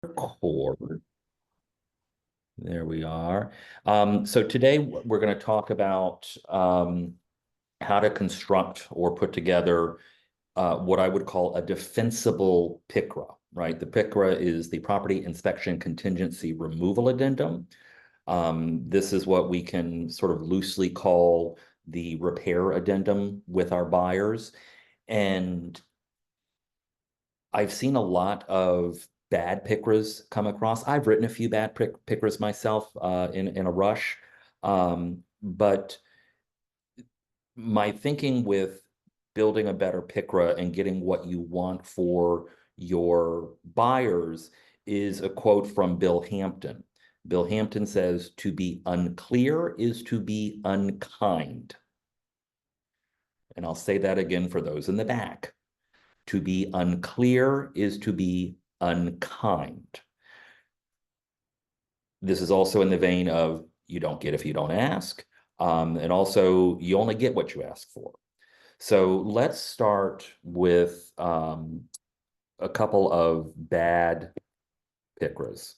Record. There we are. So today we're going to talk about how to construct or put together what I would call a defensible PICRA, right? The PICRA is the Property Inspection Contingency Removal Addendum. This is what we can sort of loosely call the repair addendum with our buyers. And I've seen a lot of bad PICRAs come across. I've written a few bad PICRAs myself in a rush. But my thinking with building a better PICRA and getting what you want for your buyers is a quote from Bill Hampton. Bill Hampton says, "To be unclear is to be unkind." And I'll say that again for those in the back. To be unclear is to be unkind. This is also in the vein of you don't get if you don't ask. And also you only get what you ask for. So let's start with a couple of bad PICRAs.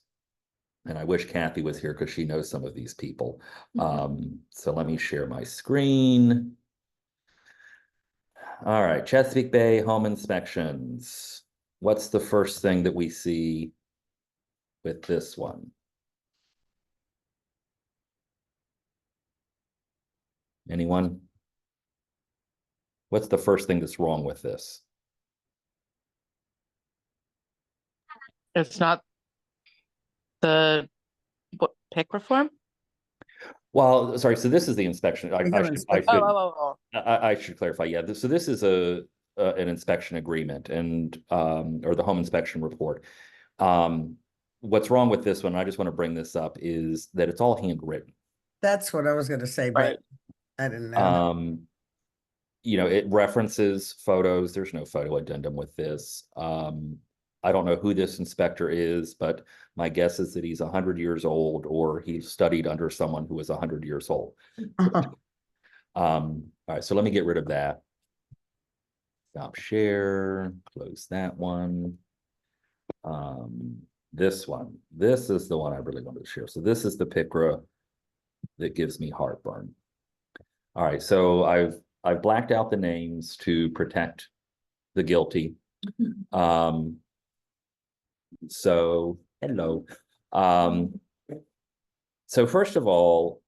And I wish Kathy was here because she knows some of these people. So let me share my screen. All right, Chesapeake Bay home inspections. What's the first thing that we see with this one? Anyone? What's the first thing that's wrong with this? It's not the PIC reform? Well, sorry, so this is the inspection. I should clarify. Yeah, so this is an inspection agreement and or the home inspection report. What's wrong with this one, I just want to bring this up, is that it's all handwritten. That's what I was going to say, but Right. I didn't know. You know, it references photos. There's no photo addendum with this. I don't know who this inspector is, but my guess is that he's 100 years old or he studied under someone who was 100 years old. All right, so let me get rid of that. Stop share, close that one. This one, this is the one I really wanted to share. So this is the PICRA that gives me heartburn. All right, so I've blacked out the names to protect the guilty. So hello. So first of all,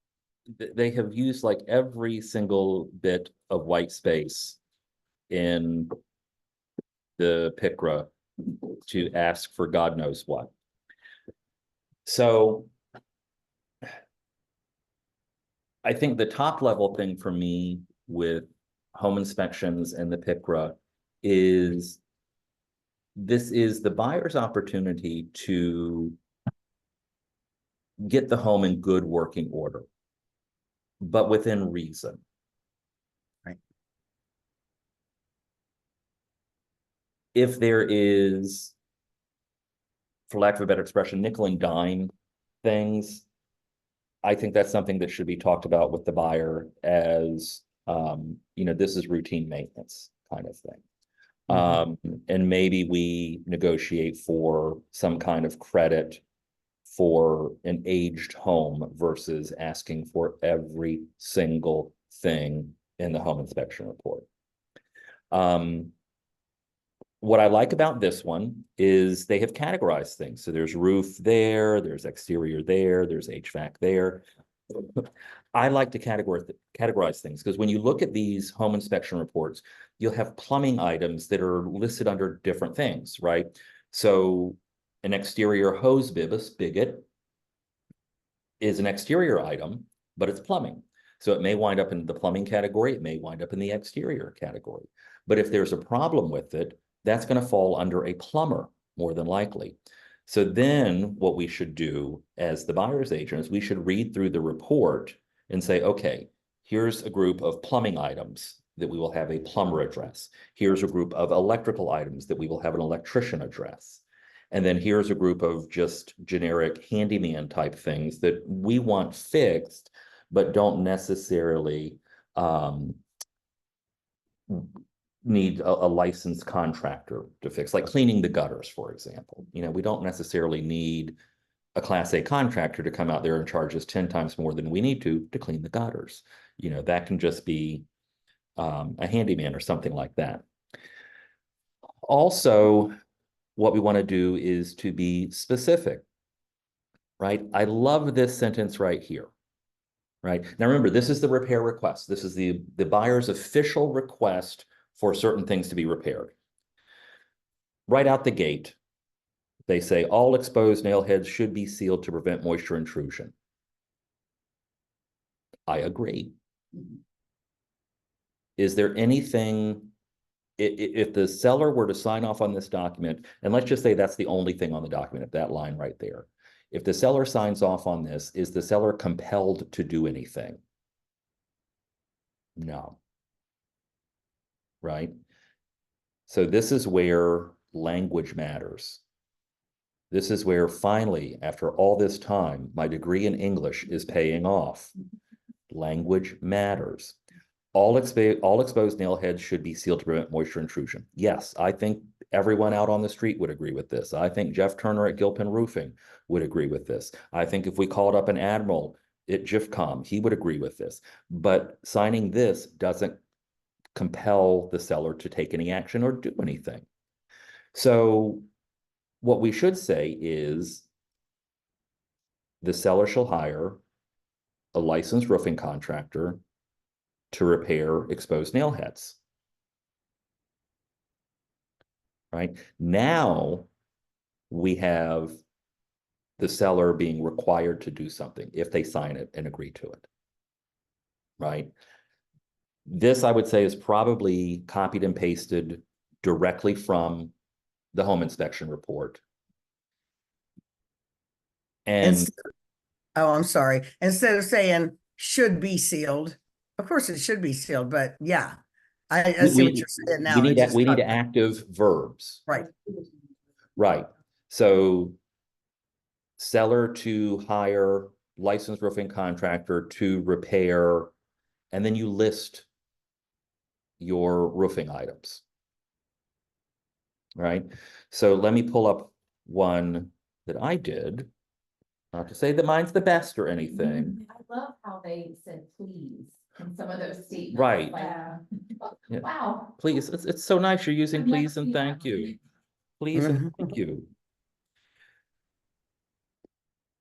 they have used like every single bit of white space in the PICRA to ask for God knows what. So I think the top level thing for me with home inspections and the PICRA is this is the buyer's opportunity to get the home in good working order, but within reason. Right. If there is, for lack of a better expression, nickel and dime things, I think that's something that should be talked about with the buyer as, you know, this is routine maintenance kind of thing. And maybe we negotiate for some kind of credit for an aged home versus asking for every single thing in the home inspection report. What I like about this one is they have categorized things. So there's roof there, there's exterior there, there's HVAC there. I like to categorize things because when you look at these home inspection reports, you'll have plumbing items that are listed under different things, right? So an exterior hose bib, a spigot, is an exterior item, but it's plumbing. So it may wind up in the plumbing category, it may wind up in the exterior category. But if there's a problem with it, that's going to fall under a plumber, more than likely. So then what we should do as the buyer's agent is we should read through the report and say, okay, here's a group of plumbing items that we will have a plumber address. Here's a group of electrical items that we will have an electrician address. And then here's a group of just generic handyman type things that we want fixed, but don't necessarily need a licensed contractor to fix, like cleaning the gutters, for example. You know, we don't necessarily need a Class A contractor to come out there and charge us 10 times more than we need to clean the gutters. You know, that can just be a handyman or something like that. Also, what we want to do is to be specific, right? I love this sentence right here, right? Now, remember, this is the repair request. This is the buyer's official request for certain things to be repaired. Right out the gate, they say all exposed nail heads should be sealed to prevent moisture intrusion. I agree. Is there anything, if the seller were to sign off on this document, and let's just say that's the only thing on the document, that line right there. If the seller signs off on this, is the seller compelled to do anything? No. Right? So this is where language matters. This is where finally, after all this time, my degree in English is paying off. Language matters. All exposed nail heads should be sealed to prevent moisture intrusion. Yes, I think everyone out on the street would agree with this. I think Jeff Turner at Gilpin Roofing would agree with this. I think if we called up an admiral at GIFCOM, he would agree with this. But signing this doesn't compel the seller to take any action or do anything. So what we should say is the seller shall hire a licensed roofing contractor to repair exposed nail heads. Right? Now we have the seller being required to do something if they sign it and agree to it. Right? This, I would say, is probably copied and pasted directly from the home inspection report. And Oh, I'm sorry. Instead of saying should be sealed, of course it should be sealed, but yeah, I see what you're saying now. we need active verbs. Right. Right. So seller to hire licensed roofing contractor to repair, and then you list your roofing items. Right. So let me pull up one that I did. Not to say that mine's the best or anything. I love how they said please in some of those statements. Right. Like, Yeah. wow. Please, it's so nice you're using please and Yeah. thank you. Please and thank you.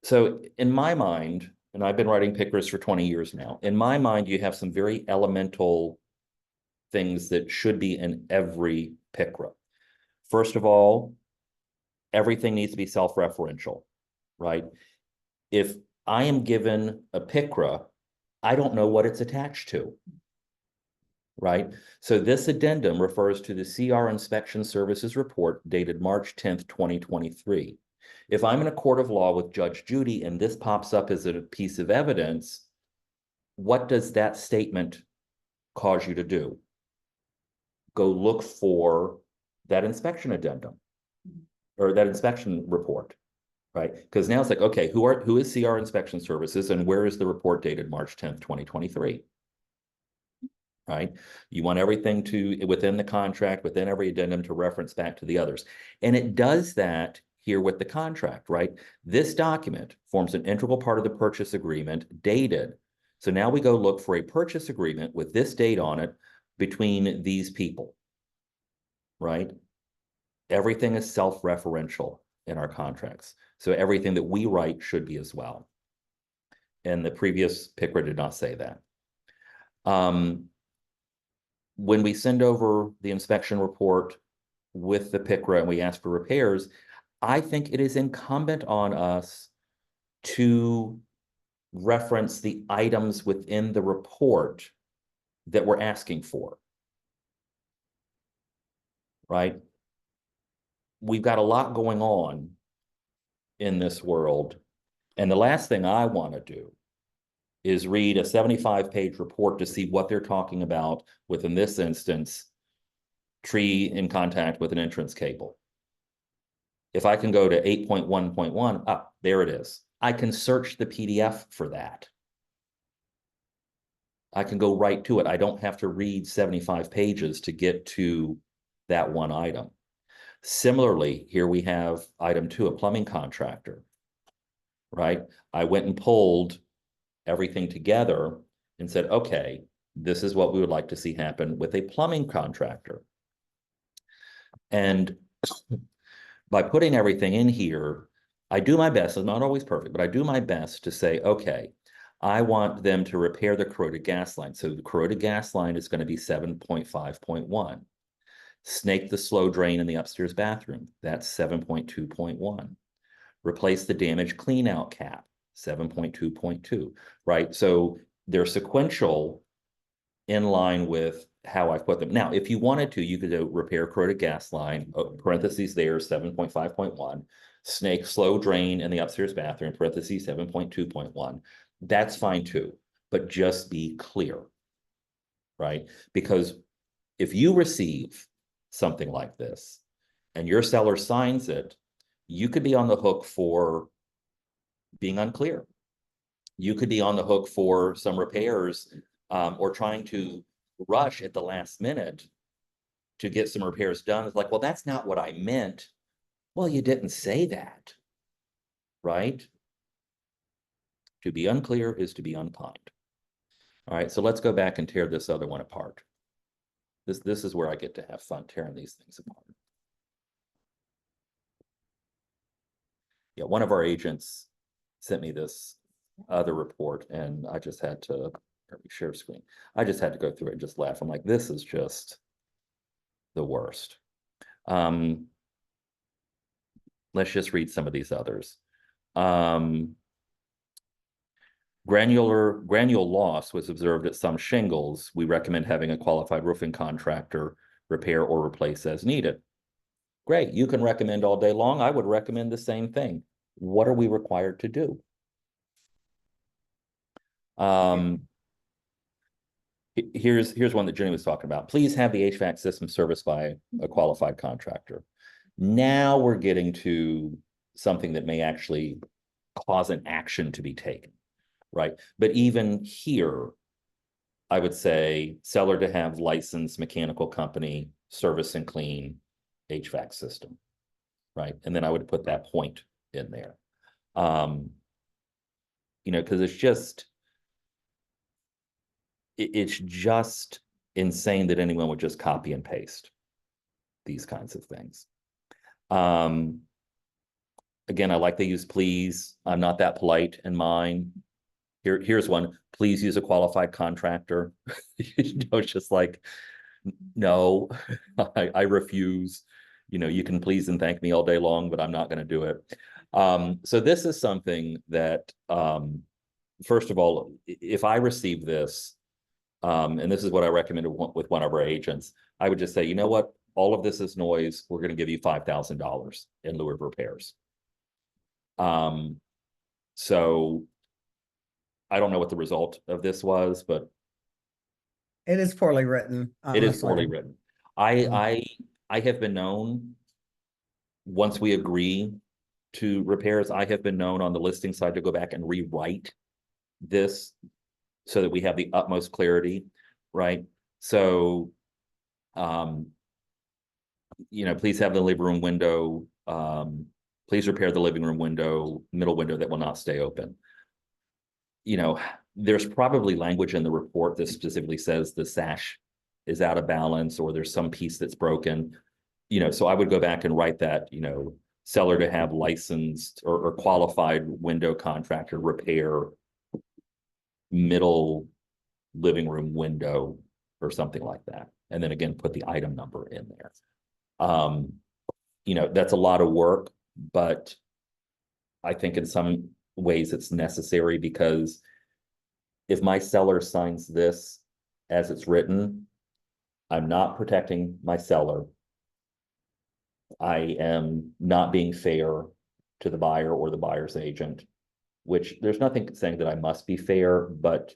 So in my mind, and I've been writing PICRAs for 20 years now, in my mind, you have some very elemental things that should be in every PICRA. First of all, everything needs to be self-referential, right? If I am given a PICRA, I don't know what it's attached to, right? So this addendum refers to the CR Inspection Services Report dated March 10th, 2023. If I'm in a court of law with Judge Judy and this pops up as a piece of evidence, what does that statement cause you to do? Go look for that inspection addendum or that inspection report, right? Because now it's like, okay, who is CR Inspection Services and where is the report dated March 10th, 2023? Right? You want everything to, within the contract, within every addendum to reference back to the others. And it does that here with the contract, right? This document forms an integral part of the purchase agreement dated. So now we go look for a purchase agreement with this date on it between these people, right? Everything is self-referential in our contracts. So everything that we write should be as well. And the previous PICRA did not say that. When we send over the inspection report with the PICRA and we ask for repairs, I think it is incumbent on us to reference the items within the report that we're asking for, right? We've got a lot going on in this world. And the last thing I want to do is read a 75-page report to see what they're talking about with, in this instance, tree in contact with an entrance cable. If I can go to 8.1.1, there it is. I can search the PDF for that. I can go right to it. I don't have to read 75 pages to get to that one item. Similarly, here we have item 2, a plumbing contractor, right? I went and pulled everything together and said, okay, this is what we would like to see happen with a plumbing contractor. And by putting everything in here, I do my best. It's not always perfect, but I do my best to say, okay, I want them to repair the corroded gas line. So the corroded gas line is going to be 7.5.1. Snake the slow drain in the upstairs bathroom. That's 7.2.1. Replace the damaged clean out cap, 7.2.2, right? So they're sequential in line with how I put them. Now, if you wanted to, you could do repair corroded gas line, parentheses there, 7.5.1, snake slow drain in the upstairs bathroom, parentheses 7.2.1. That's fine too, but just be clear, right? Because if you receive something like this and your seller signs it, you could be on the hook for being unclear. You could be on the hook for some repairs or trying to rush at the last minute to get some repairs done. It's like, well, that's not what I meant. Well, you didn't say that, right? To be unclear is to be unkind. All right, so let's go back and tear this other one apart. This is where I get to have fun tearing these things apart. Yeah, one of our agents sent me this other report and I just had to share screen. I just had to go through it and just laugh. I'm like, this is just the worst. Let's just read some of these others. Granule loss was observed at some shingles. We recommend having a qualified roofing contractor repair or replace as needed. Great, you can recommend all day long. I would recommend the same thing. What are we required to do? Here's one that Jenny was talking about. Please have the HVAC system serviced by a qualified contractor. Now we're getting to something that may actually cause an action to be taken, right? But even here, I would say seller to have licensed mechanical company service and clean HVAC system, right? And then I would put that point in there. You know, because it's just insane that anyone would just copy and paste these kinds of things. Again, I like they use please. I'm not that polite in mine. Here's one. Please use a qualified contractor. You know, it's just like, no, I refuse. You know, you can please and thank me all day long, but I'm not going to do it. So this is something that, first of all, if I receive this, and this is what I recommended with one of our agents, I would just say, you know what? All of this is noise. We're going to give you $5,000 in lieu of repairs. So I don't know what the result of this was, but It is poorly written. it is poorly honestly. written. I have been known, once we agree to repairs, I have been known on the listing side to go back and rewrite this so that we have the utmost clarity, right? So, you know, please have the living room window, please repair the living room window, middle window that will not stay open. You know, there's probably language in the report that specifically says the sash is out of balance or there's some piece that's broken. You know, so I would go back and write that, you know, seller to have licensed or qualified window contractor repair middle living room window or something like that. And then again, put the item number in there. You know, that's a lot of work, but I think in some ways it's necessary because if my seller signs this as it's written, I'm not protecting my seller. I am not being fair to the buyer or the buyer's agent, which there's nothing saying that I must be fair, but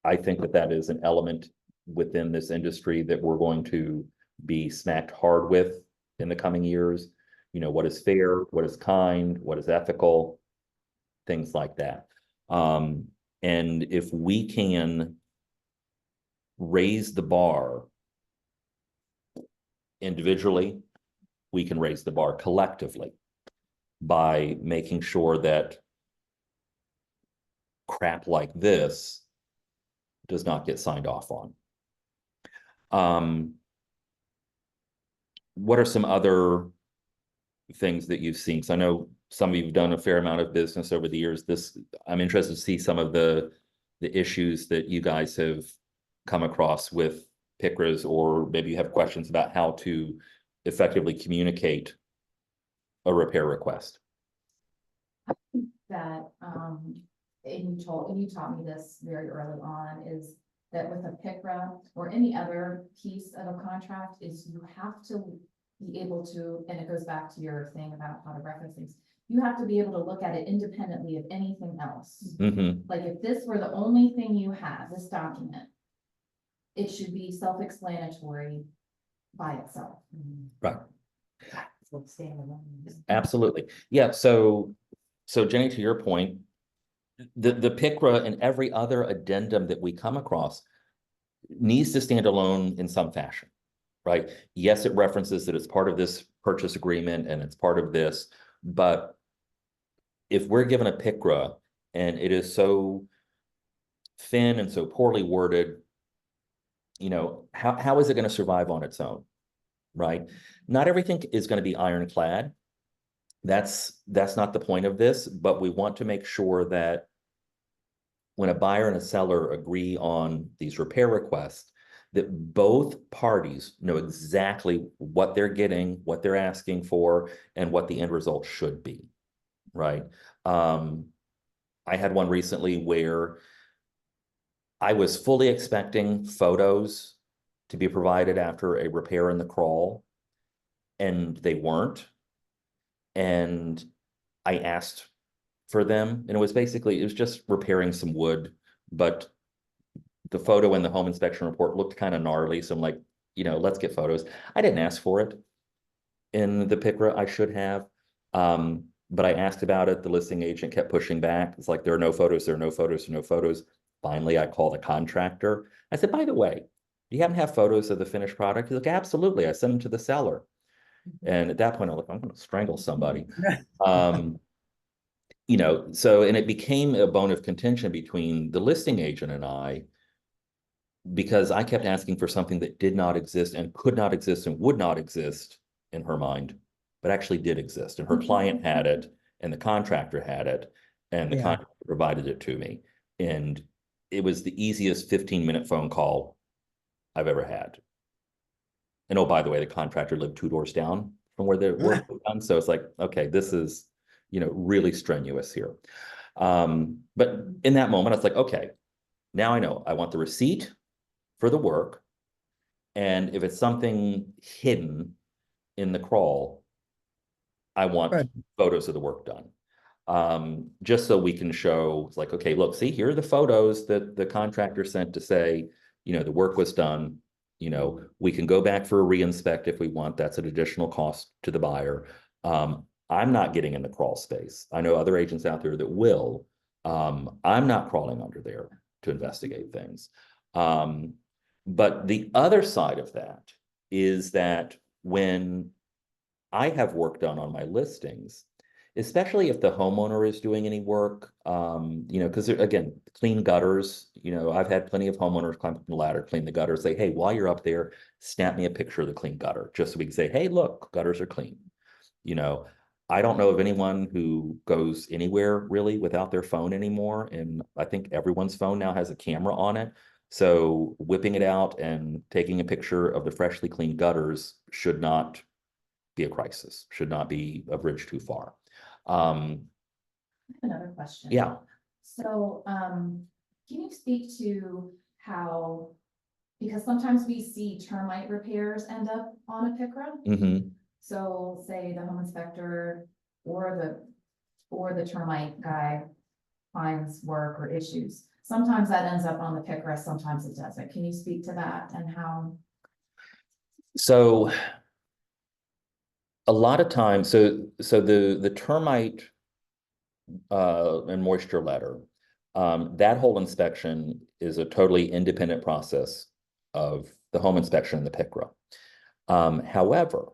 I think that that is an element within this industry that we're going to be smacked hard with in the coming years. You know, what is fair, what is kind, what is ethical, things like that. And if we can raise the bar individually, we can raise the bar collectively by making sure that crap like this does not get signed off on. What are some other things that you've seen? 'Cause I know some of you've done a fair amount of business over the years. I'm interested to see some of the issues that you guys have come across with PICRAs, or maybe you have questions about how to effectively communicate a repair request. That, and you taught me this very early on, is that with a PICRA or any other piece of a contract, is you have to be able to, and it goes back to your thing about how to reference things, you have to be able to look at it independently of anything else. Mm-hmm. Like if this were the only thing you have, this document, it should be self-explanatory by itself. Right. Absolutely. Yeah. So Jenny, to your point, the PICRA and every other addendum that we come across needs to stand alone in some fashion, right? Yes, it references that it's part of this purchase agreement and it's part of this, but if we're given a PICRA and it is so thin and so poorly worded, you know, how is it going to survive on its own, right? Not everything is going to be ironclad. That's not the point of this, but we want to make sure that when a buyer and a seller agree on these repair requests, that both parties know exactly what they're getting, what they're asking for, and what the end result should be, right? I had one recently where I was fully expecting photos to be provided after a repair in the crawl, and they weren't. And I asked for them, and it was just repairing some wood, but the photo in the home inspection report looked kind of gnarly. So I'm like, you know, let's get photos. I didn't ask for it in the PICRA. I should have. But I asked about it. The listing agent kept pushing back. It's like, there are no photos, there are no photos, there are no photos. Finally, I called a contractor. I said, by the way, do you happen to have photos of the finished product? He's like, absolutely. I sent them to the seller. And at that point, I'm like, I'm going to strangle somebody. You know, so, and it became a bone of contention between the listing agent and I, because I kept asking for something that did not exist and could not exist and would not exist in her mind, but actually did exist. And her client had it, and the contractor had it, and the contractor provided it to me. And it was the easiest 15-minute phone call I've ever had. And oh, by the way, the contractor lived 2 doors down from where the work was done. So it's like, okay, this is, you know, really strenuous here. But in that moment, I was like, okay, now I know I want the receipt for the work. And if it's something hidden in the crawl, I want photos of the work done. Just so we can show, it's like, okay, look, see, here are the photos that the contractor sent to say, you know, the work was done. You know, we can go back for a re-inspect if we want. That's an additional cost to the buyer. I'm not getting in the crawl space. I know other agents out there that will. I'm not crawling under there to investigate things. But the other side of that is that when I have work done on my listings, especially if the homeowner is doing any work, you know, because again, clean gutters, you know, I've had plenty of homeowners climb up the ladder, clean the gutter, say, hey, while you're up there, snap me a picture of the clean gutter, just so we can say, hey, look, gutters are clean. You know, I don't know of anyone who goes anywhere really without their phone anymore. And I think everyone's phone now has a camera on it. So whipping it out and taking a picture of the freshly cleaned gutters should not be a crisis, should not be a bridge too far. I have another question. Yeah. So, can you speak to how, because sometimes we see termite repairs end up on a PICRA. Mm-hmm. So say the home inspector or the termite guy finds work or issues. Sometimes that ends up on the PICRA, sometimes it doesn't. Can you speak to that and how? So a lot of times, so the termite and moisture letter, that whole inspection is a totally independent process of the home inspection and the PICRA. However,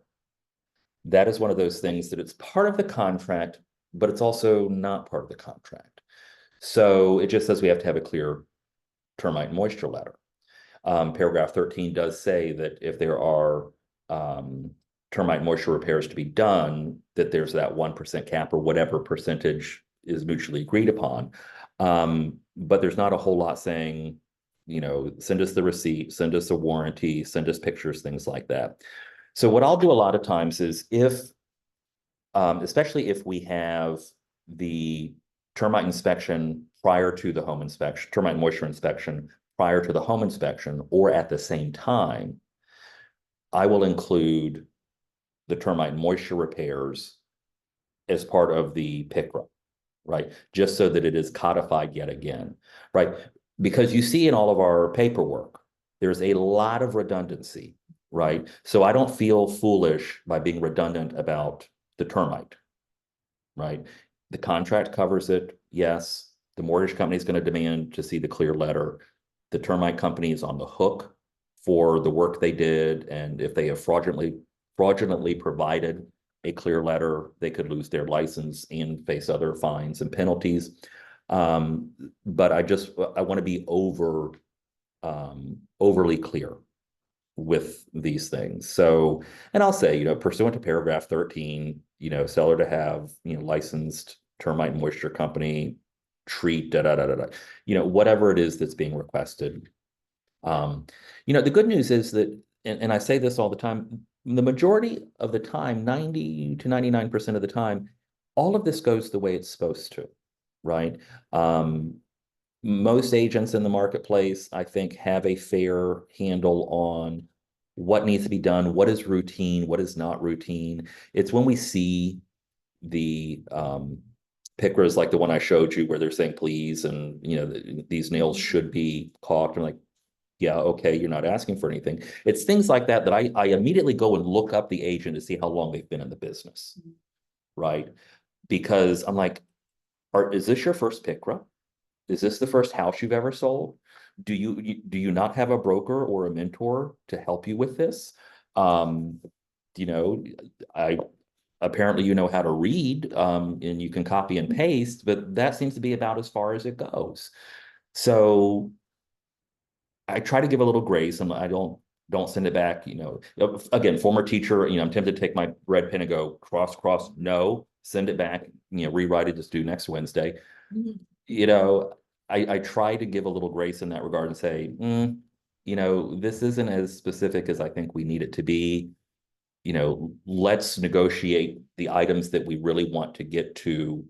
that is one of those things that it's part of the contract, but it's also not part of the contract. So it just says we have to have a clear termite and moisture letter. Paragraph 13 does say that if there are termite moisture repairs to be done, that there's that 1% cap or whatever percentage is mutually agreed upon. But there's not a whole lot saying, you know, send us the receipt, send us a warranty, send us pictures, things like that. So what I'll do a lot of times is especially if we have the termite inspection prior to the home inspection, termite moisture inspection prior to the home inspection, or at the same time, I will include the termite moisture repairs as part of the PICRA, right? Just so that it is codified yet again, right? Because you see in all of our paperwork, there's a lot of redundancy, right? So I don't feel foolish by being redundant about the termite, right? The contract covers it, yes. The mortgage company is going to demand to see the clear letter. The termite company is on the hook for the work they did, and if they have fraudulently provided a clear letter, they could lose their license and face other fines and penalties. But I want to be overly clear with these things. So, and I'll say, you know, pursuant to paragraph 13, you know, seller to have, you know, licensed termite and moisture company treat, you know, whatever it is that's being requested. You know, the good news is that, and I say this all the time, the majority of the time, 90 to 99% of the time, all of this goes the way it's supposed to, right? Most agents in the marketplace, I think, have a fair handle on what needs to be done, what is routine, what is not routine. It's when we see the PICRAs like the one I showed you where they're saying please, and you know, these nails should be caulked, and like, yeah, okay, you're not asking for anything. It's things like that that I immediately go and look up the agent to see how long they've been in the business, right? Because I'm like, is this your first PICRA? Is this the first house you've ever sold? Do you not have a broker or a mentor to help you with this? You know, apparently you know how to read, and you can copy and paste, but that seems to be about as far as it goes. So I try to give a little grace, and I don't send it back. You know, again, former teacher, you know, I'm tempted to take my red pen and go cross, no, send it back, you know, rewrite it, just do next Wednesday. You know, I try to give a little grace in that regard and say, you know, this isn't as specific as I think we need it to be. You know, let's negotiate the items that we really want to get to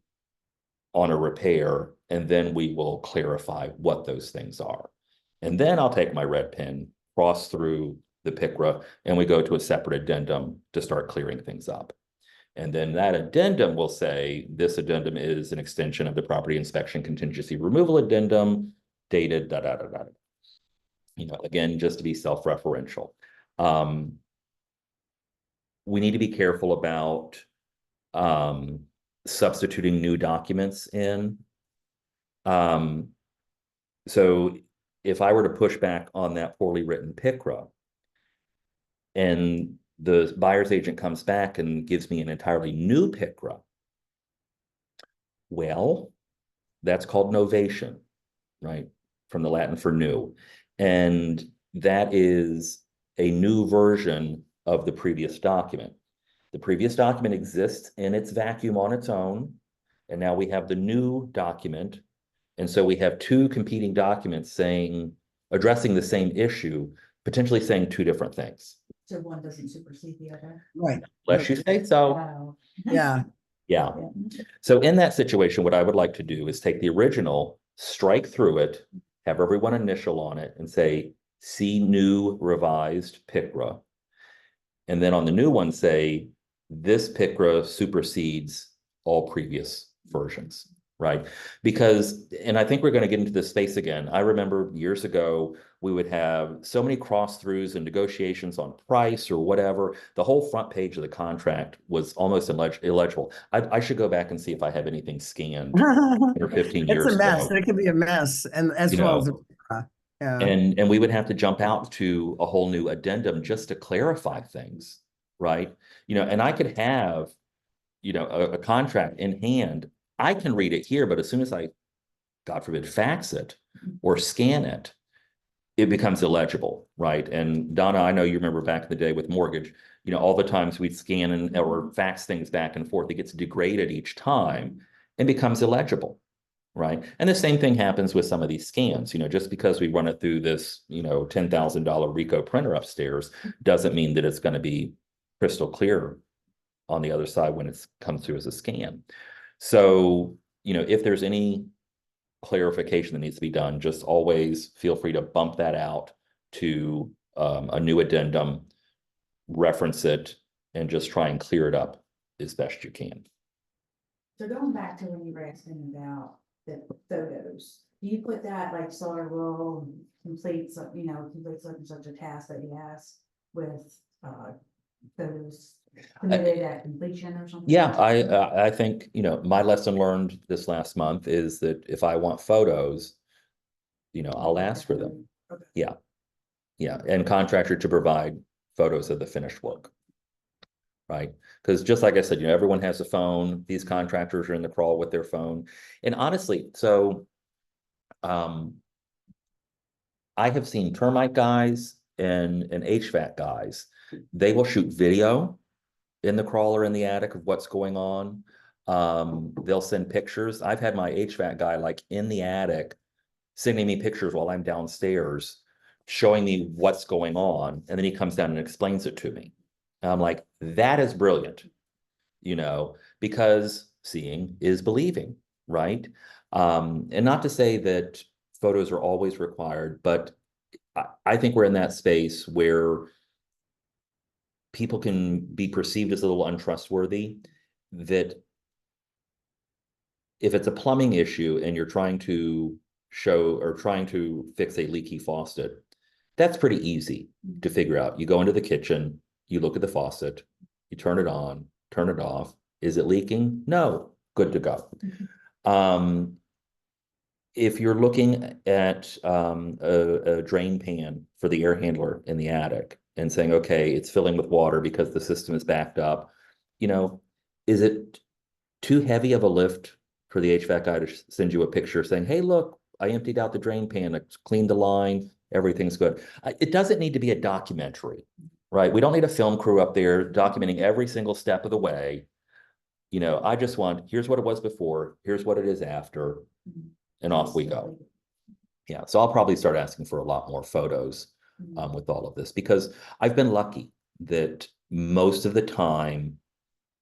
on a repair, and then we will clarify what those things are. And then I'll take my red pen, cross through the PICRA, and we go to a separate addendum to start clearing things up. And then that addendum will say, this addendum is an extension of the property inspection contingency removal addendum dated, You know, again, just to be self-referential. We need to be careful about substituting new documents in. So if I were to push back on that poorly written PICRA, and the buyer's agent comes back and gives me an entirely new PICRA, well, that's called novation, right? From the Latin for new. And that is a new version of the previous document. The previous document exists in its vacuum on its own, and now we have the new document. And so we have two competing documents addressing the same issue, potentially saying two different things. So one doesn't supersede the other. Right. Unless you say so. Wow. Yeah. Yeah. So in that situation, what I would like to do is take the original, strike through it, have everyone initial on it, and say, see new revised PICRA. And then on the new one, say, this PICRA supersedes all previous versions, right? Because, and I think we're going to get into this space again. I remember years ago, we would have so many cross-throughs and negotiations on price or whatever. The whole front page of the contract was almost illegible. I should go back and see if I have anything scanned 10 or 15 years It's a mess. ago. It can be a mess. And as You well know, Yeah, And we would have to jump out to a whole new addendum just to clarify things, right? And I could have, a contract in hand. I can read it here, but as soon as I, God forbid, fax it or scan it, it becomes illegible, right? And Donna, I know you remember back in the day with mortgage, all the times we'd scan or fax things back and forth, it gets degraded each time and becomes illegible, right? And the same thing happens with some of these scans, just because we run it through this, $10,000 Ricoh printer upstairs doesn't mean that it's going to be crystal clear on the other side when it's comes through as a scan. So, if there's any clarification that needs to be done, just always feel free to bump that out to a new addendum, reference it, and just try and clear it up as best you can. So going back to when you were asking about the photos, do you put that like Sawyer will complete some, complete such and such a task that you ask with photos committed at completion or something? Yeah, I think, my lesson learned this last month is that if I want photos, I'll ask for them. Okay. Yeah, and contractor to provide photos of the finished work. Right? Because just like I said, everyone has a phone. These contractors are in the crawl with their phone. And honestly, so I have seen termite guys and HVAC guys, they will shoot video in the crawl or in the attic of what's going on. They'll send pictures. I've had my HVAC guy like in the attic sending me pictures while I'm downstairs, showing me what's going on. And then he comes down and explains it to me. And I'm like, that is brilliant, because seeing is believing, right? And not to say that photos are always required, but I think we're in that space where people can be perceived as a little untrustworthy, that if it's a plumbing issue and you're trying to show or trying to fix a leaky faucet, that's pretty easy to figure out. You go into the kitchen, you look at the faucet, you turn it on, turn it off. Is it leaking? No, good to go. If you're looking at a drain pan for the air handler in the attic and saying, okay, it's filling with water because the system is backed up, is it too heavy of a lift for the HVAC guy to send you a picture saying, hey, look, I emptied out the drain pan, I cleaned the line, everything's good. It doesn't need to be a documentary, right? We don't need a film crew up there documenting every single step of the way. I just want, here's what it was before, here's what it is after, and off we go. Yeah, so I'll probably start asking for a lot more photos with all of this, because I've been lucky that most of the time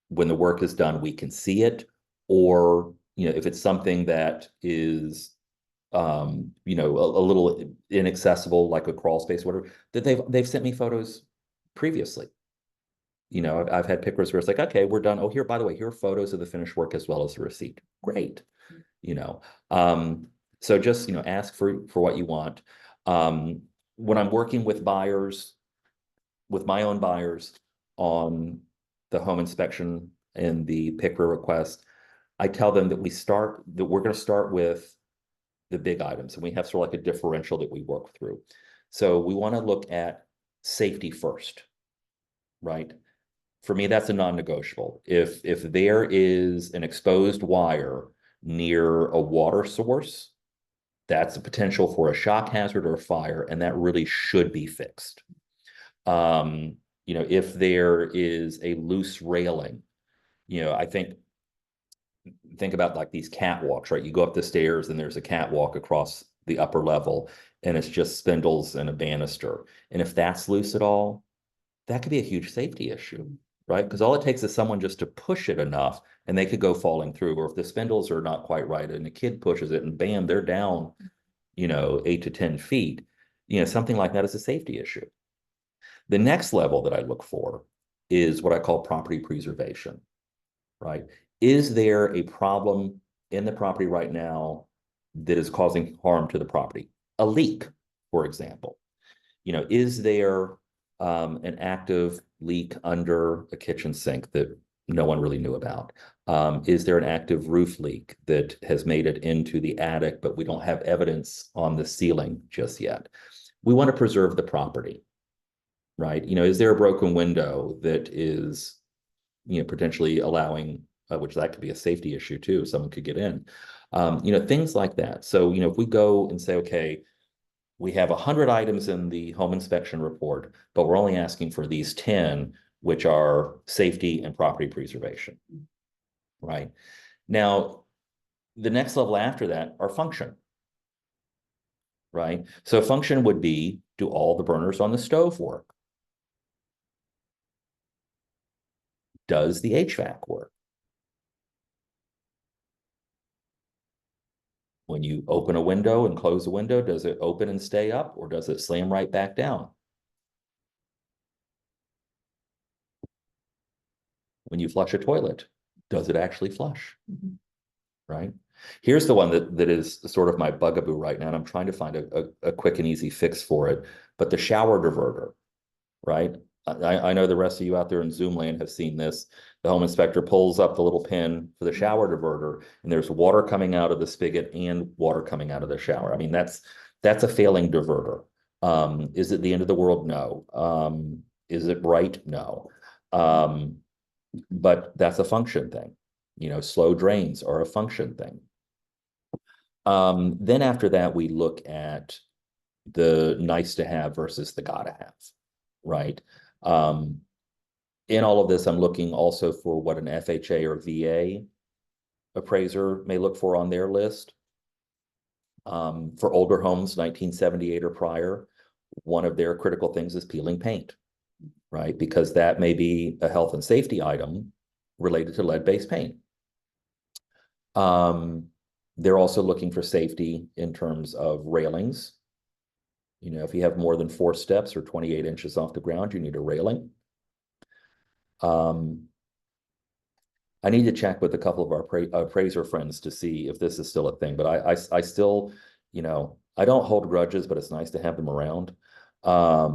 when the work is done, we can see it, or, if it's something that is, a little inaccessible, like a crawl space, whatever, that they've sent me photos previously. I've had pictures where it's like, okay, we're done. Oh, here, by the way, here are photos of the finished work as well as the receipt. Great. So just, ask for what you want. When I'm working with buyers, with my own buyers on the home inspection and the PICRA request, I tell them that we're going to start with the big items, and we have sort of like a differential that we work through. So we want to look at safety first, right? For me, that's a non-negotiable. If there is an exposed wire near a water source, that's a potential for a shock hazard or a fire, and that really should be fixed. If there is a loose railing, I think about like these catwalks, right? You go up the stairs and there's a catwalk across the upper level, and it's just spindles and a banister. And if that's loose at all, that could be a huge safety issue, right? Because all it takes is someone just to push it enough and they could go falling through. Or if the spindles are not quite right and a kid pushes it and bam, they're down, 8 to 10 feet, something like that is a safety issue. The next level that I look for is what I call property preservation, right? Is there a problem in the property right now that is causing harm to the property? A leak, for example. Is there an active leak under a kitchen sink that no one really knew about? Is there an active roof leak that has made it into the attic, but we don't have evidence on the ceiling just yet? We want to preserve the property, right? You know, is there a broken window that is, you know, potentially allowing, which that could be a safety issue too, someone could get in, you know, things like that. So, you know, if we go and say, okay, we have 100 items in the home inspection report, but we're only asking for these 10, which are safety and property preservation, right? Now, the next level after that are function, right? So function would be, do all the burners on the stove work? Does the HVAC work? When you open a window and close a window, does it open and stay up, or does it slam right back down? When you flush a toilet, does it actually flush? Right? Here's the one that is sort of my bugaboo right now, and I'm trying to find a quick and easy fix for it. But the shower diverter, right? I know the rest of you out there in Zoom land have seen this. The home inspector pulls up the little pin for the shower diverter, and there's water coming out of the spigot and water coming out of the shower. I mean, that's a failing diverter. Is it the end of the world? No. Is it bright? No. But that's a function thing. You know, slow drains are a function thing. Then after that, we look at the nice to have versus the gotta have, right? In all of this, I'm looking also for what an FHA or VA appraiser may look for on their list. For older homes, 1978 or prior, one of their critical things is peeling paint, right? Because that may be a health and safety item related to lead-based paint. They're also looking for safety in terms of railings. You know, if you have more than 4 steps or 28 inches off the ground, you need a railing. I need to check with a couple of our appraiser friends to see if this is still a thing, but I still, you know, I don't hold grudges, but it's nice to have them around. I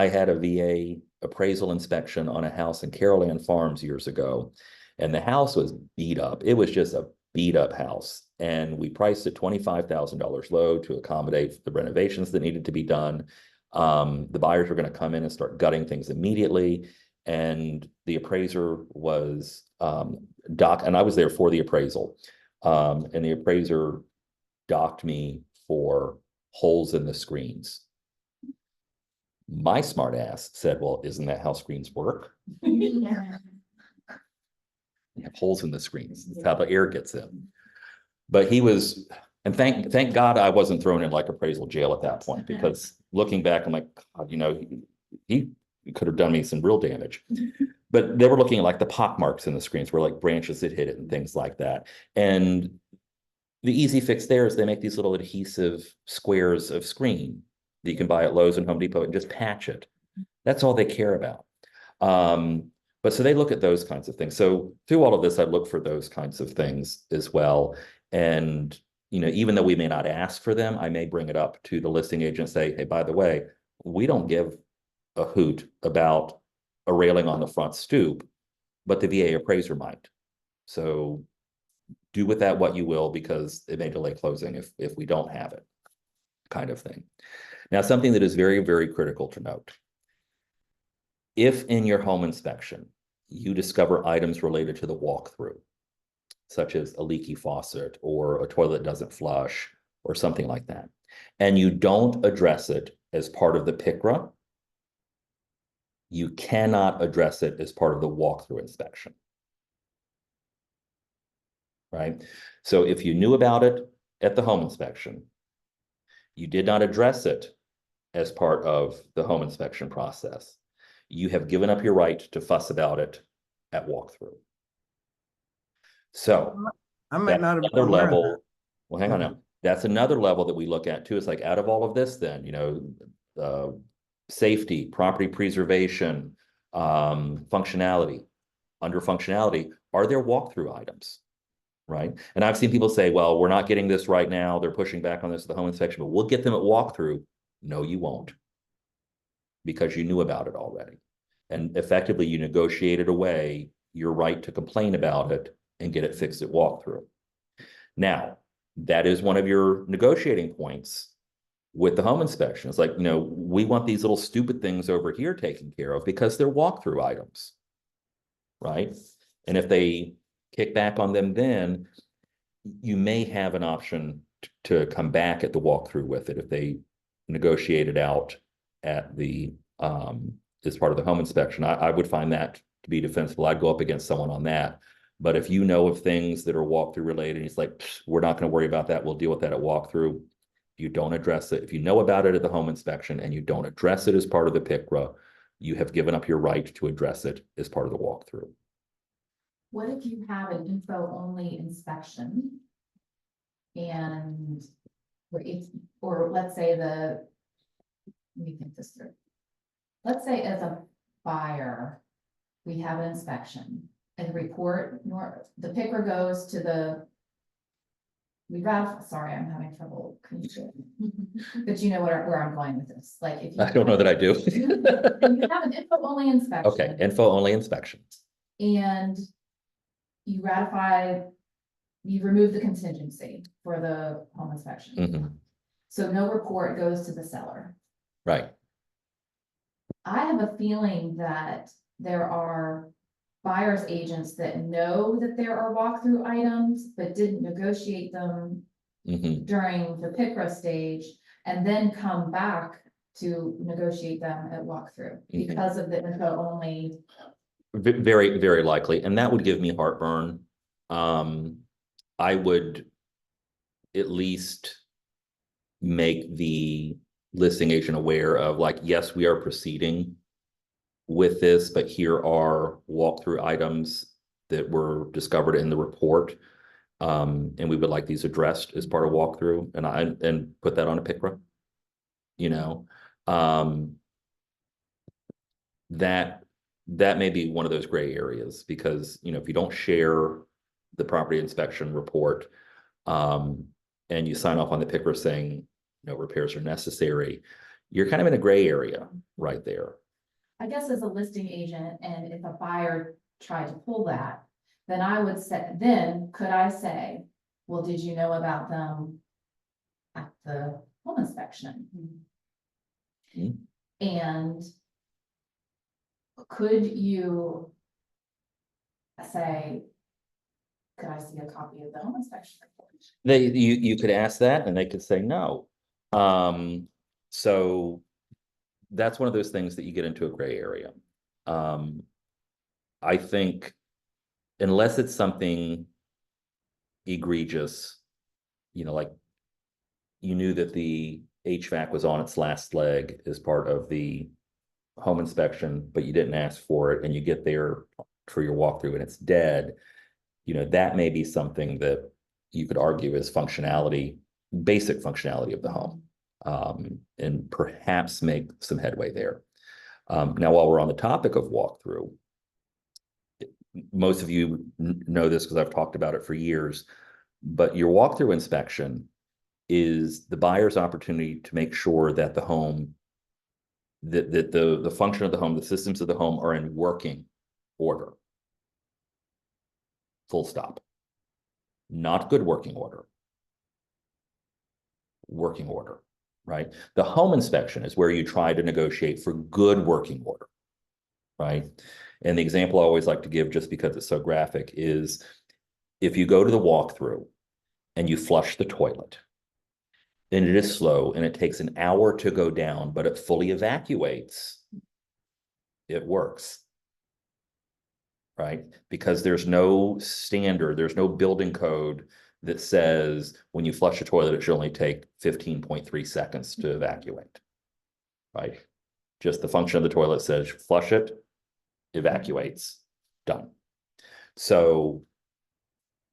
had a VA appraisal inspection on a house in Carolan Farms years ago, and the house was beat up. It was just a beat up house. And we priced it $25,000 low to accommodate the renovations that needed to be done. The buyers were going to come in and start gutting things immediately. And the appraiser was and I was there for the appraisal. And the appraiser docked me for holes in the screens. My smart ass said, well, isn't that how screens work? You have holes in the screens. That's how the air gets in. But he was, and thank God I wasn't thrown in like appraisal jail at that point, because looking back, I'm like, God, you know, he could have done me some real damage. But they were looking at like the pock marks in the screens where like branches had hit it and things like that. And the easy fix there is they make these little adhesive squares of screen that you can buy at Lowe's and Home Depot and just patch it. That's all they care about. But so they look at those kinds of things. So through all of this, I look for those kinds of things as well. And, you know, even though we may not ask for them, I may bring it up to the listing agent and say, hey, by the way, we don't give a hoot about a railing on the front stoop, but the VA appraiser might. So do with that what you will, because it may delay closing if we don't have it, kind of thing. Now, something that is very, very critical to note. If in your home inspection, you discover items related to the walkthrough, such as a leaky faucet or a toilet doesn't flush or something like that, and you don't address it as part of the PICRA, you cannot address it as part of the walkthrough inspection. Right? So if you knew about it at the home inspection, you did not address it as part of the home inspection process, you have given up your right to fuss about it at walkthrough. So I might not have been another aware of level. Well, hang on now. That's another level that we look at too. It's like, out of all of this, then, you know, safety, property preservation, functionality. Under functionality, are there walkthrough items? Right. And I've seen people say, well, we're not getting this right now. They're pushing back on this at the home inspection, but we'll get them at walkthrough. No, you won't, because you knew about it already. And effectively, you negotiated away your right to complain about it and get it fixed at walkthrough. Now, that is one of your negotiating points with the home inspection. It's like, you know, we want these little stupid things over here taken care of because they're walkthrough items. Right? And if they kick back on them, then you may have an option to come back at the walkthrough with it if they negotiate it out at the as part of the home inspection. I would find that to be defensible. I'd go up against someone on that. But if you know of things that are walkthrough related, it's like, we're not going to worry about that. We'll deal with that at walkthrough. You don't address it. If you know about it at the home inspection and you don't address it as part of the PICRA, you have given up your right to address it as part of the walkthrough. What if you have an info-only inspection? And, or let's say let me think this through. Let's say as a buyer, we have an inspection and the report, the PICRA goes to sorry, I'm having trouble. But you know where I'm going with this, like if you. I don't know that I do. You have an info-only inspection. Okay, info-only inspection. And you remove the contingency for the home inspection. Mhm. So no report goes to the seller. Right. I have a feeling that there are buyer's agents that know that there are walkthrough items, but didn't negotiate them Mhm. during the PICRA stage, and then come back to negotiate them at walkthrough Mhm. because of the info only. Very, very likely. And that would give me heartburn. I would at least make the listing agent aware of, like, yes, we are proceeding with this, but here are walkthrough items that were discovered in the report. And we would like these addressed as part of walkthrough, and put that on a PICRA. You know, that may be one of those gray areas, because, you know, if you don't share the property inspection report, and you sign off on the PICRA saying no repairs are necessary, you're kind of in a gray area right there. I guess as a listing agent, and if a buyer tried to pull that, then I would say, then could I say, well, did you know about them at the home inspection? Mhm. And could you say, could I see a copy of the home inspection report? You could ask that and they could say no. So that's one of those things that you get into a gray area. I think unless it's something egregious, you know, like you knew that the HVAC was on its last leg as part of the home inspection, but you didn't ask for it, and you get there for your walkthrough and it's dead, you know, that may be something that you could argue is functionality, basic functionality of the home, and perhaps make some headway there. Now, while we're on the topic of walkthrough, most of you know this because I've talked about it for years, but your walkthrough inspection is the buyer's opportunity to make sure that the home, that the function of the home, the systems of the home are in working order. Full stop. Not good working order. Working order, right? The home inspection is where you try to negotiate for good working order, right? And the example I always like to give, just because it's so graphic, is if you go to the walkthrough and you flush the toilet, and it is slow and it takes an hour to go down, but it fully evacuates, it works. Right? Because there's no standard, there's no building code that says when you flush a toilet, it should only take 15.3 seconds to evacuate. Right? Just the function of the toilet says flush it, evacuates, done. So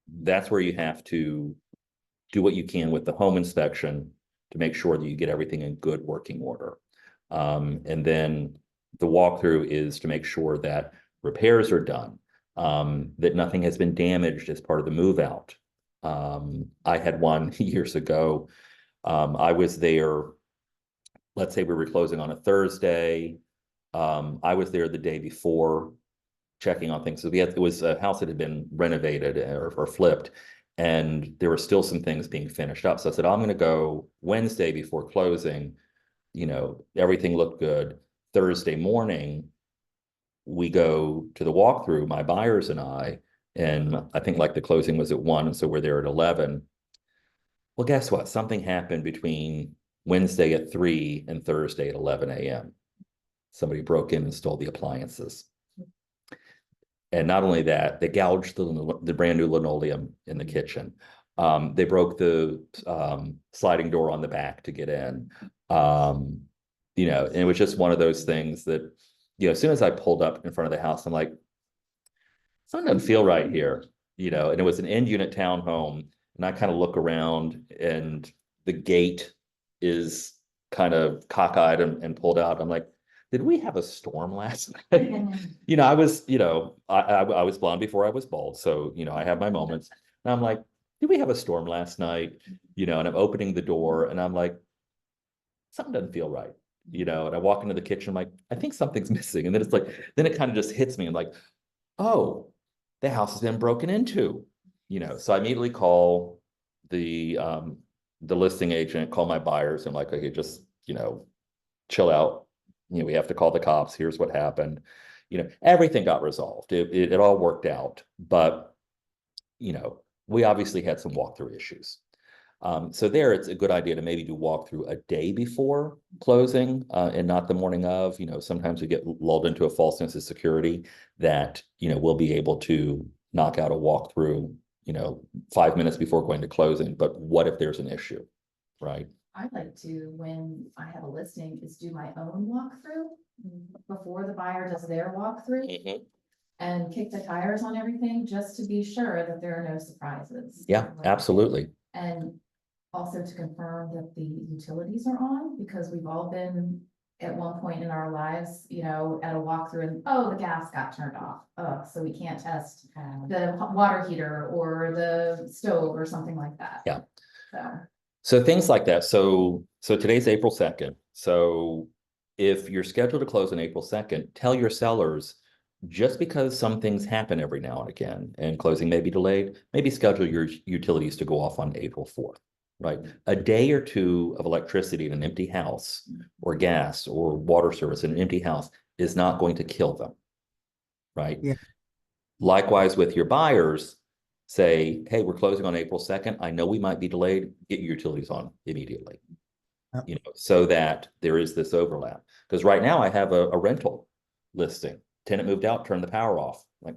that's where you have to do what you can with the home inspection to make sure that you get everything in good working order. And then the walkthrough is to make sure that repairs are done, that nothing has been damaged as part of the move out. I had one years ago. I was there, let's say we were closing on a Thursday. I was there the day before checking on things. So it was a house that had been renovated or flipped, and there were still some things being finished up. So I said, I'm going to go Wednesday before closing. Everything looked good. Thursday morning, we go to the walkthrough, my buyers and and I think like the closing was at 1, and so we're there at 11. Well, guess what? Something happened between Wednesday at 3 and Thursday at 11 a.m. Somebody broke in and stole the appliances. And not only that, they gouged the brand new linoleum in the kitchen. They broke the sliding door on the back to get in. And it was just one of those things that, as soon as I pulled up in front of the house, I'm like, something doesn't feel right here, and it was an end unit townhome. And I kind of look around and the gate is kind of cockeyed and pulled out. I'm like, did we have a storm last night? I was, I was blonde before I was bald. So, I have my moments. And I'm like, did we have a storm last night? And I'm opening the door and I'm like, something doesn't feel right. And I walk into the kitchen, I'm like, I think something's missing. And then then it kind of just hits me and like, oh, the house has been broken into, so I immediately call the listing agent, call my buyers, and like, okay, just, chill out. We have to call the cops. Here's what happened. Everything got resolved. It all worked out, but, we obviously had some walkthrough issues. So there, it's a good idea to maybe do walkthrough a day before closing and not the morning of. Sometimes we get lulled into a false sense of security that, we'll be able to knock out a walkthrough, 5 minutes before going to closing. But what if there's an issue, right? I'd like to, when I have a listing, is do my own walkthrough before the buyer does their walkthrough. And kick the tires on everything just to be sure that there are no surprises. Yeah, absolutely. And also to confirm that the utilities are on, because we've all been at one point in our lives, at a walkthrough and, oh, the gas got turned off. So we can't test the water heater or the stove or something like that. Yeah. So things like that. So today's April 2nd. So if you're scheduled to close on April 2nd, tell your sellers, just because some things happen every now and again and closing may be delayed, maybe schedule your utilities to go off on April 4th, right? A day or two of electricity in an empty house or gas or water service in an empty house is not going to kill them, right? Yeah. Likewise with your buyers, say, hey, we're closing on April 2nd. I know we might be delayed. Get your utilities on immediately, so that there is this overlap. Because right now I have a rental listing. Tenant moved out, turned the power off. Like,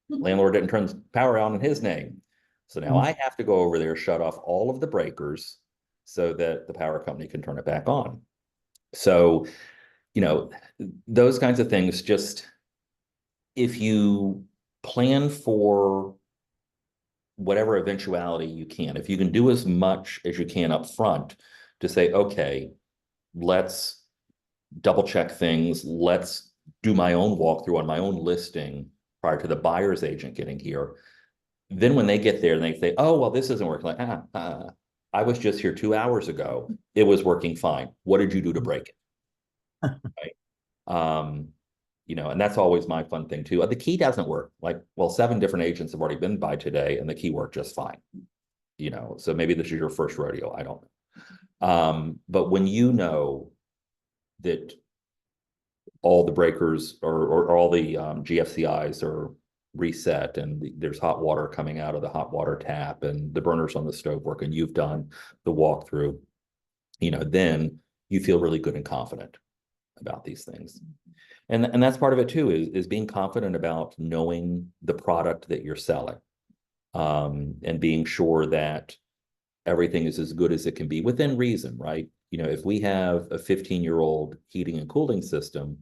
landlord didn't turn the power on in his name. So now I have to go over there, shut off all of the breakers so that the power company can turn it back on. So, those kinds of things, just if you plan for whatever eventuality you can, if you can do as much as you can up front to say, okay, let's double check things. Let's do my own walkthrough on my own listing prior to the buyer's agent getting here. Then when they get there and they say, oh, well, this isn't working. Like, I was just here 2 hours ago. It was working fine. What did you do to break it? Right. And that's always my fun thing too. The key doesn't work. Like, well, 7 different agents have already been by today and the key worked just fine. So maybe this is your first rodeo. I don't know. But when you know that all the breakers or all the GFCIs are reset and there's hot water coming out of the hot water tap and the burners on the stove work and you've done the walkthrough, then you feel really good and confident about these things. And that's part of it too, is being confident about knowing the product that you're selling, and being sure that everything is as good as it can be within reason, right? If we have a 15-year-old heating and cooling system,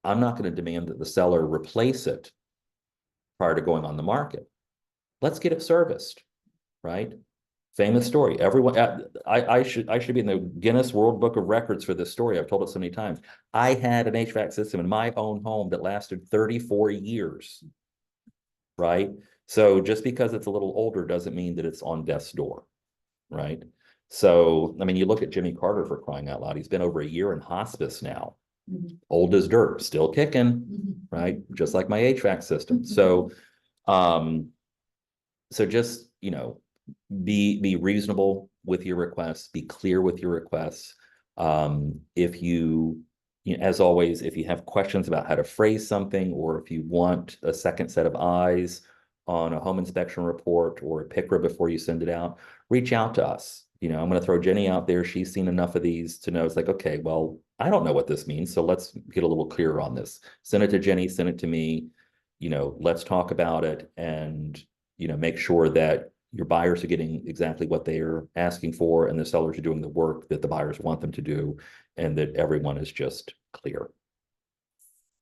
I'm not going to demand that the seller replace it prior to going on the market. Let's get it serviced, right? Famous story. Everyone, I should be in the Guinness World Book of Records for this story. I've told it so many times. I had an HVAC system in my own home that lasted 34 years, right? So just because it's a little older doesn't mean that it's on death's door, right? So, I mean, you look at Jimmy Carter, for crying out loud. He's been over a year in hospice now, Mhm. Old as dirt, still kicking, Mhm. right? Just like my HVAC system. So, so just, be reasonable with your requests, be clear with your requests. If as always, if you have questions about how to phrase something, or if you want a second set of eyes on a home inspection report or a PICRA before you send it out, reach out to us. I'm going to throw Jenny out there. She's seen enough of these to know it's like, okay, well, I don't know what this means. So let's get a little clearer on this. Send it to Jenny, send it to me. Let's talk about it, and, make sure that your buyers are getting exactly what they're asking for, and the sellers are doing the work that the buyers want them to do, and that everyone is just clear.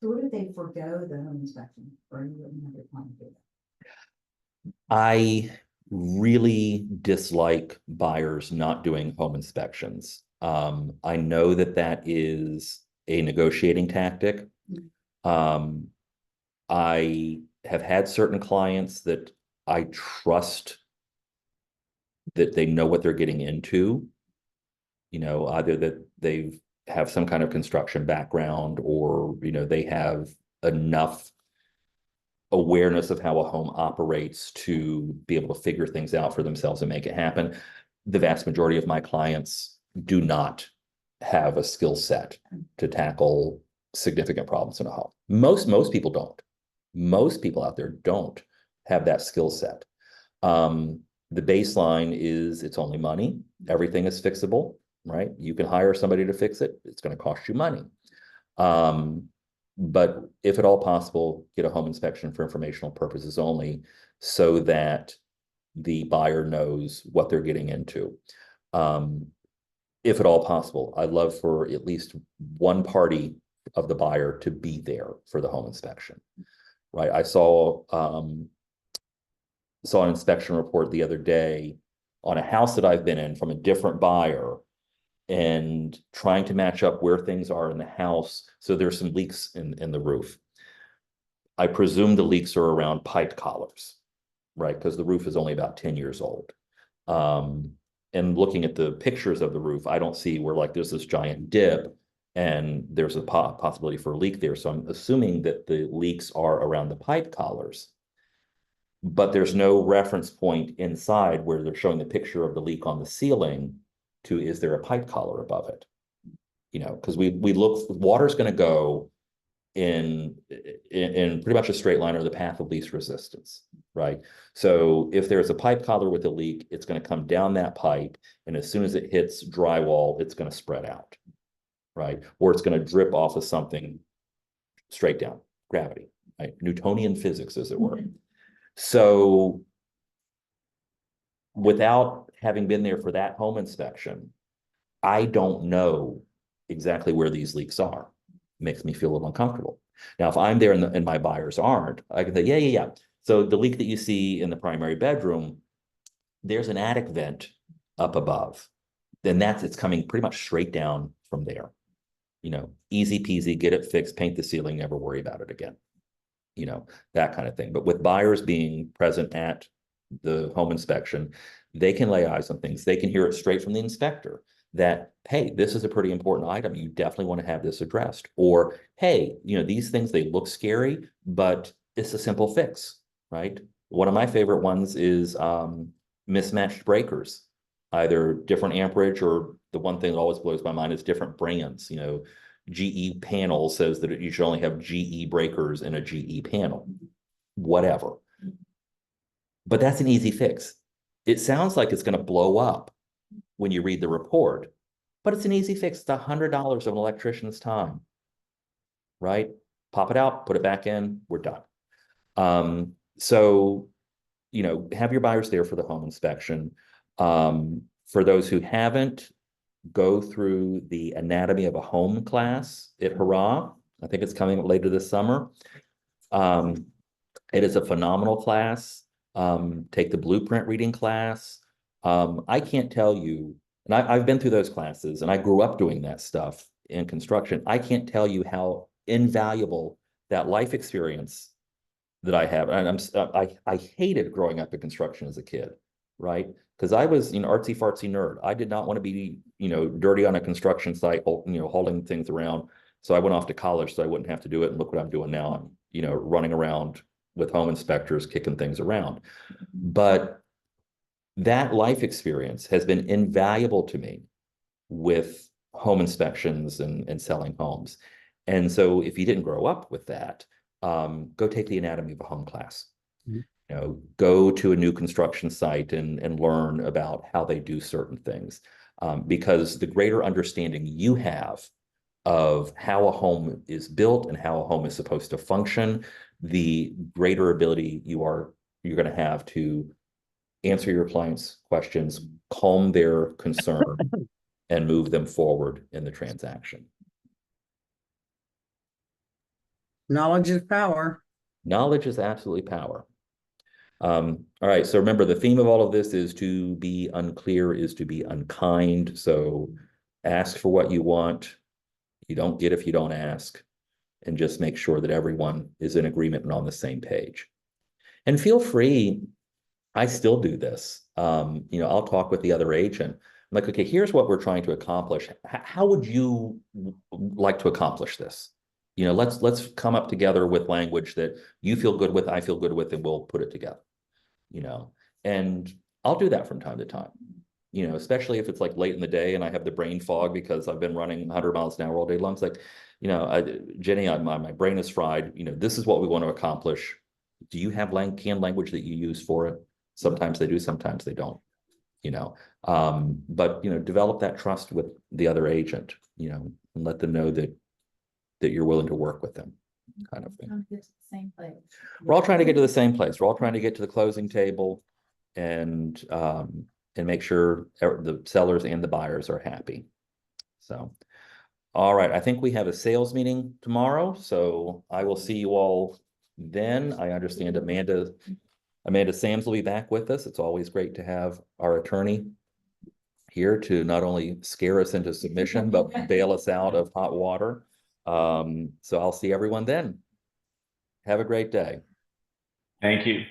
So what if they forego the home inspection, or you wouldn't have it plan to do that? I really dislike buyers not doing home inspections. I know that that is a negotiating tactic. I have had certain clients that I trust that they know what they're getting into. Either that they've have some kind of construction background, or, they have enough awareness of how a home operates to be able to figure things out for themselves and make it happen. The vast majority of my clients do not have a skill set to tackle significant problems in a home. Most people don't. Most people out there don't have that skill set. The baseline is it's only money. Everything is fixable, right? You can hire somebody to fix it. It's going to cost you money. But if at all possible, get a home inspection for informational purposes only, so that the buyer knows what they're getting into. If at all possible, I'd love for at least one party of the buyer to be there for the home inspection, right? I saw an inspection report the other day on a house that I've been in from a different buyer, and trying to match up where things are in the house. So there's some leaks in the roof. I presume the leaks are around pipe collars, right? Because the roof is only about 10 years old. And looking at the pictures of the roof, I don't see where, like, there's this giant dip and there's a possibility for a leak there. So I'm assuming that the leaks are around the pipe collars. But there's no reference point inside where they're showing the picture of the leak on the ceiling to, is there a pipe collar above it? Because we look, water's going to go in pretty much a straight line, or the path of least resistance, right? So if there's a pipe collar with a leak, it's going to come down that pipe, and as soon as it hits drywall, it's going to spread out, right? Or it's going to drip off of something straight down, gravity, right? Newtonian physics, as it were. So without having been there for that home inspection, I don't know exactly where these leaks are. It makes me feel a little uncomfortable. Now, if I'm there and my buyers aren't, I can say, yeah. So the leak that you see in the primary bedroom, there's an attic vent up above. Then it's coming pretty much straight down from there. Easy peasy, get it fixed, paint the ceiling, never worry about it again. That kind of thing. But with buyers being present at the home inspection, they can lay eyes on things. They can hear it straight from the inspector that, hey, this is a pretty important item. You definitely want to have this addressed. Or, hey, these things, they look scary, but it's a simple fix, right? One of my favorite ones is mismatched breakers, either different amperage, or the one thing that always blows my mind is different brands. GE panel says that you should only have GE breakers in a GE panel, whatever. But that's an easy fix. It sounds like it's going to blow up when you read the report, but it's an easy fix. It's $100 of an electrician's time, right? Pop it out, put it back in, we're done. So, have your buyers there for the home inspection. For those who haven't, go through the Anatomy of a Home class at Hurrah. I think it's coming later this summer. It is a phenomenal class. Take the blueprint reading class. I can't tell you, and I've been through those classes, and I grew up doing that stuff in construction. I can't tell you how invaluable that life experience that I have. And I hated growing up in construction as a kid, right? Because I was, artsy fartsy nerd. I did not want to be, dirty on a construction site, holding things around. So I went off to college so I wouldn't have to do it. And look what I'm doing now. I'm, you know, running around with home inspectors, kicking things around. But that life experience has been invaluable to me with home inspections and selling homes. And so if you didn't grow up with that, go take the anatomy of a home class. Mhm. You know, go to a new construction site and learn about how they do certain things. Because the greater understanding you have of how a home is built and how a home is supposed to function, the greater ability you're going to have to answer your clients' questions, calm their concern, and move them forward in the transaction. Knowledge is power. Knowledge is absolutely power. All right, so remember, the theme of all of this is to be unclear is to be unkind. So ask for what you want. You don't get if you don't ask. And just make sure that everyone is in agreement and on the same page. And feel free, I still do this. You know, I'll talk with the other agent. I'm like, okay, here's what we're trying to accomplish. How would you like to accomplish this? You know, let's come up together with language that you feel good with, I feel good with, and we'll put it together. You know, and I'll do that from time to time. You know, especially if it's like late in the day and I have the brain fog because I've been running 100 miles an hour all day long. It's like, you know, Jenny, my brain is fried. You know, this is what we want to accomplish. Do you have canned language that you use for it? Sometimes they do, sometimes they don't. You know, but you know, develop that trust with the other agent. You know, and let them know that you're willing to work with them, kind of thing. Trying to get to the same place. We're all trying to get to the same place. We're all trying to get to the closing table and make sure the sellers and the buyers are happy. So, all right, I think we have a sales meeting tomorrow, so I will see you all then. I understand Amanda Sams will be back with us. It's always great to have our attorney here to not only scare us into submission, but bail us out of hot water. So I'll see everyone then. Have a great day. Thank you.